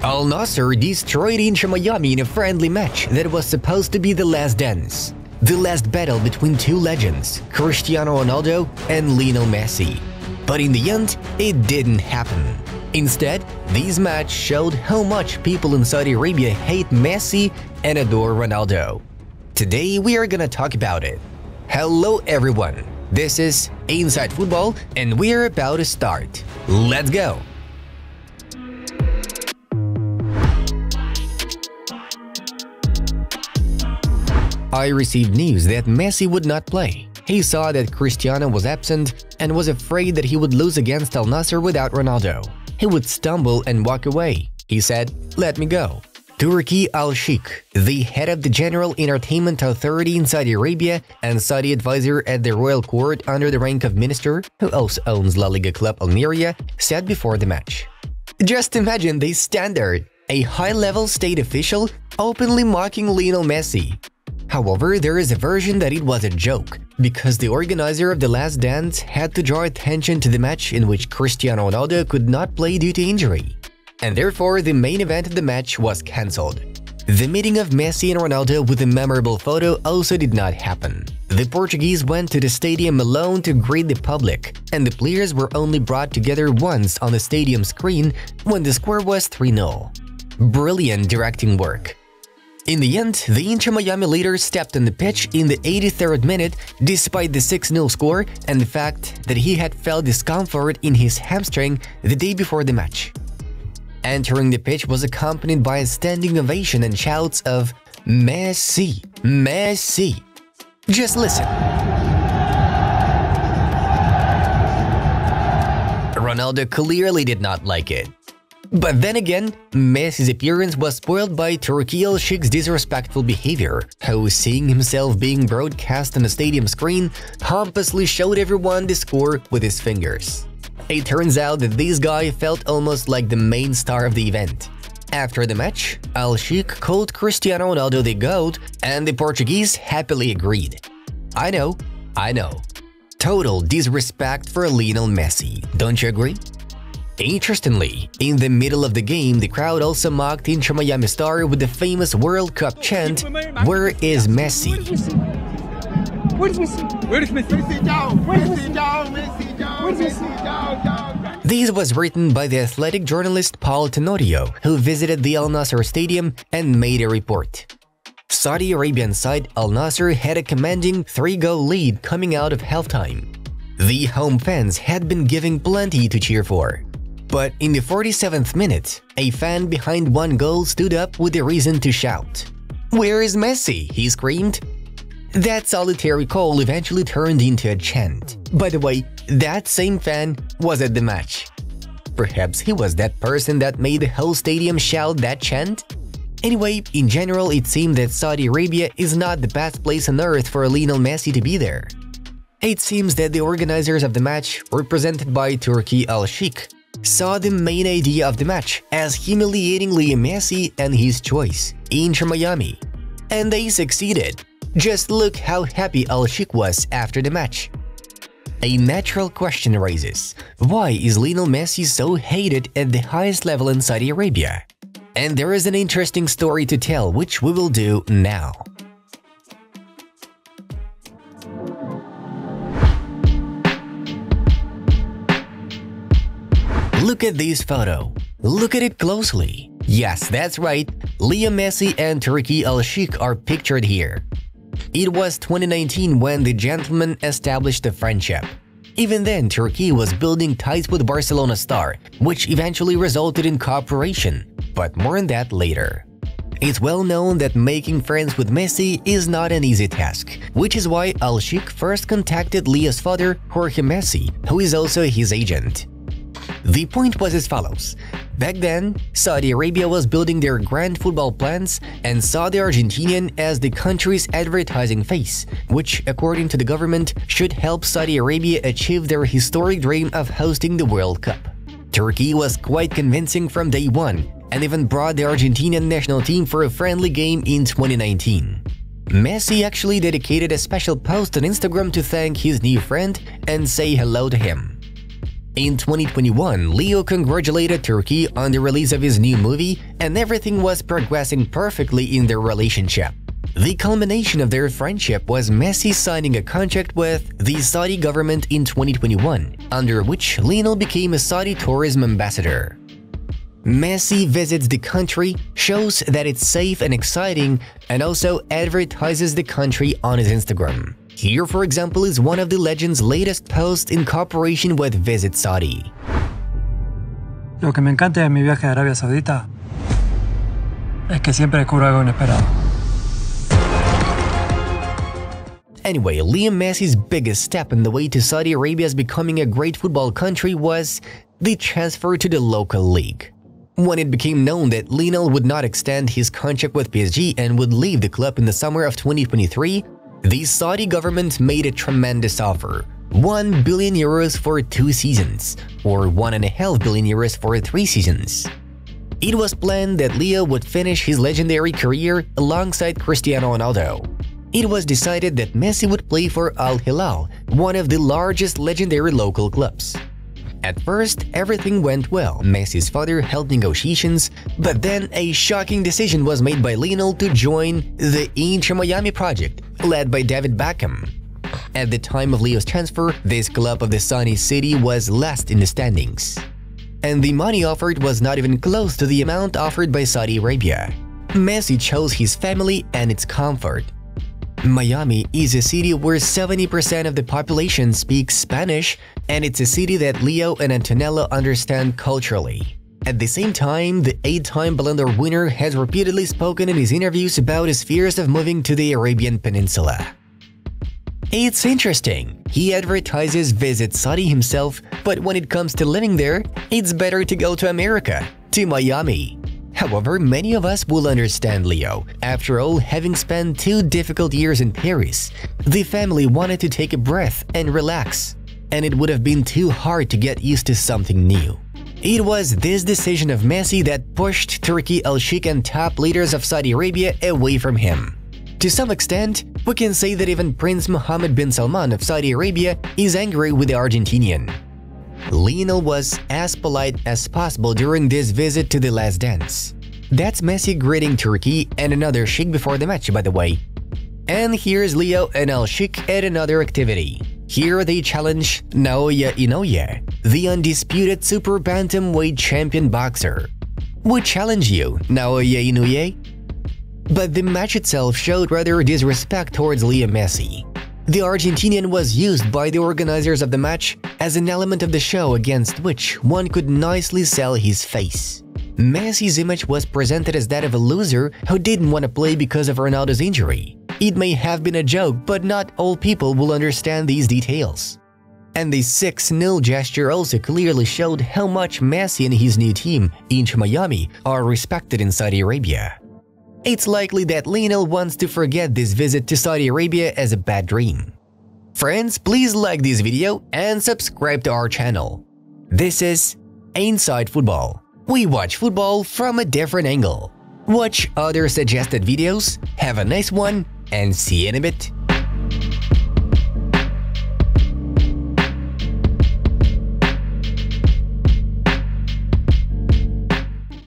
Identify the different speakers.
Speaker 1: Al-Nassr destroyed Inter Miami in a friendly match that was supposed to be the last dance. The last battle between two legends, Cristiano Ronaldo and Lionel Messi. But in the end, it didn't happen. Instead, this match showed how much people in Saudi Arabia hate Messi and adore Ronaldo. Today we are gonna talk about it. Hello everyone, this is Inside Football and we are about to start. Let's go! I received news that Messi would not play. He saw that Cristiano was absent and was afraid that he would lose against Al-Nassr without Ronaldo. He would stumble and walk away. He said, "Let me go." Turki Al-Sheikh, the head of the General Entertainment Authority in Saudi Arabia and Saudi advisor at the royal court under the rank of minister, who also owns La Liga club Almeria, said before the match. Just imagine this standard, a high-level state official openly mocking Lionel Messi. However, there is a version that it was a joke, because the organizer of The Last Dance had to draw attention to the match in which Cristiano Ronaldo could not play due to injury. And therefore, the main event of the match was cancelled. The meeting of Messi and Ronaldo with a memorable photo also did not happen. The Portuguese went to the stadium alone to greet the public, and the players were only brought together once on the stadium screen when the score was 3-0. Brilliant directing work. In the end, the Inter Miami leader stepped on the pitch in the 83rd minute despite the 6-0 score and the fact that he had felt discomfort in his hamstring the day before the match. Entering the pitch was accompanied by a standing ovation and shouts of "Messi! Messi!" Just listen. Ronaldo clearly did not like it. But then again, Messi's appearance was spoiled by Turki Al-Sheikh's disrespectful behavior, who, seeing himself being broadcast on a stadium screen, pompously showed everyone the score with his fingers. It turns out that this guy felt almost like the main star of the event. After the match, Al-Sheikh called Cristiano Ronaldo the GOAT, and the Portuguese happily agreed. I know. Total disrespect for Lionel Messi, don't you agree? Interestingly, in the middle of the game, the crowd also mocked Inter Miami star with the famous World Cup chant, "Where is Messi?"
Speaker 2: Where's Messi? Where's Messi?
Speaker 1: This was written by the athletic journalist Paul Tenorio, who visited the Al-Nassr stadium and made a report. Saudi Arabian side Al-Nassr had a commanding 3-goal lead coming out of halftime. The home fans had been giving plenty to cheer for. But in the 47th minute, a fan behind one goal stood up with a reason to shout. "Where is Messi?" he screamed. That solitary call eventually turned into a chant. By the way, that same fan was at the match. Perhaps he was that person that made the whole stadium shout that chant? Anyway, in general, it seemed that Saudi Arabia is not the best place on earth for Lionel Messi to be there. It seems that the organizers of the match, represented by Turki Al-Sheikh, saw the main idea of the match as humiliating Lionel Messi and his choice, Inter Miami. And they succeeded. Just look how happy Al-Sheikh was after the match. A natural question arises: why is Lionel Messi so hated at the highest level in Saudi Arabia? And there is an interesting story to tell, which we will do now. Look at this photo. Look at it closely. Yes, that's right, Leo Messi and Turki Al-Sheikh are pictured here. It was 2019 when the gentlemen established a friendship. Even then, Turkey was building ties with Barcelona star, which eventually resulted in cooperation, but more on that later. It's well known that making friends with Messi is not an easy task, which is why Al-Sheikh first contacted Leo's father, Jorge Messi, who is also his agent. The point was as follows. Back then, Saudi Arabia was building their grand football plans and saw the Argentinian as the country's advertising face, which, according to the government, should help Saudi Arabia achieve their historic dream of hosting the World Cup. Turkey was quite convincing from day one and even brought the Argentinian national team for a friendly game in 2019. Messi actually dedicated a special post on Instagram to thank his new friend and say hello to him. In 2021, Leo congratulated Turkey on the release of his new movie, and everything was progressing perfectly in their relationship. The culmination of their friendship was Messi signing a contract with the Saudi government in 2021, under which Lionel became a Saudi tourism ambassador. Messi visits the country, shows that it's safe and exciting, and also advertises the country on his Instagram. Here, for example, is one of the legend's latest posts in cooperation with Visit Saudi.
Speaker 3: Lo que me encanta de mi viaje a Arabia Saudita es que siempre descubro algo inesperado.
Speaker 1: Anyway, Lionel Messi's biggest step in the way to Saudi Arabia's becoming a great football country was the transfer to the local league. When it became known that Lionel would not extend his contract with PSG and would leave the club in the summer of 2023, the Saudi government made a tremendous offer, 1 billion euros for 2 seasons, or 1.5 billion euros for 3 seasons. It was planned that Leo would finish his legendary career alongside Cristiano Ronaldo. It was decided that Messi would play for Al-Hilal, one of the largest legendary local clubs. At first, everything went well. Messi's father held negotiations, but then a shocking decision was made by Lionel to join the Inter Miami project, led by David Beckham. At the time of Leo's transfer, this club of the sunny city was last in the standings. And the money offered was not even close to the amount offered by Saudi Arabia. Messi chose his family and its comfort. Miami is a city where 70% of the population speaks Spanish, and it's a city that Leo and Antonella understand culturally. At the same time, the 8-time Ballon d'Or winner has repeatedly spoken in his interviews about his fears of moving to the Arabian Peninsula. It's interesting, he advertises Visit Saudi himself, but when it comes to living there, it's better to go to America, to Miami. However, many of us will understand Leo. After all, having spent 2 difficult years in Paris, the family wanted to take a breath and relax, and it would have been too hard to get used to something new. It was this decision of Messi that pushed Turkey, Al-Sheikh and top leaders of Saudi Arabia away from him. To some extent, we can say that even Prince Mohammed bin Salman of Saudi Arabia is angry with the Argentinian. Lionel was as polite as possible during this visit to the last dance. That's Messi greeting Turkey and another sheikh before the match, by the way. And here's Leo and Al-Sheikh at another activity. Here they challenge Naoya Inoue, the undisputed super bantamweight champion boxer. We challenge you, Naoya Inoue. But the match itself showed rather disrespect towards Lionel Messi. The Argentinian was used by the organizers of the match as an element of the show against which one could nicely sell his face. Messi's image was presented as that of a loser who didn't want to play because of Ronaldo's injury. It may have been a joke, but not all people will understand these details. And the 6-0 gesture also clearly showed how much Messi and his new team, Inter Miami, are respected in Saudi Arabia. It's likely that Lionel wants to forget this visit to Saudi Arabia as a bad dream. Friends, please like this video and subscribe to our channel. This is Inside Football. We watch football from a different angle. Watch other suggested videos, have a nice one, and see you in a bit.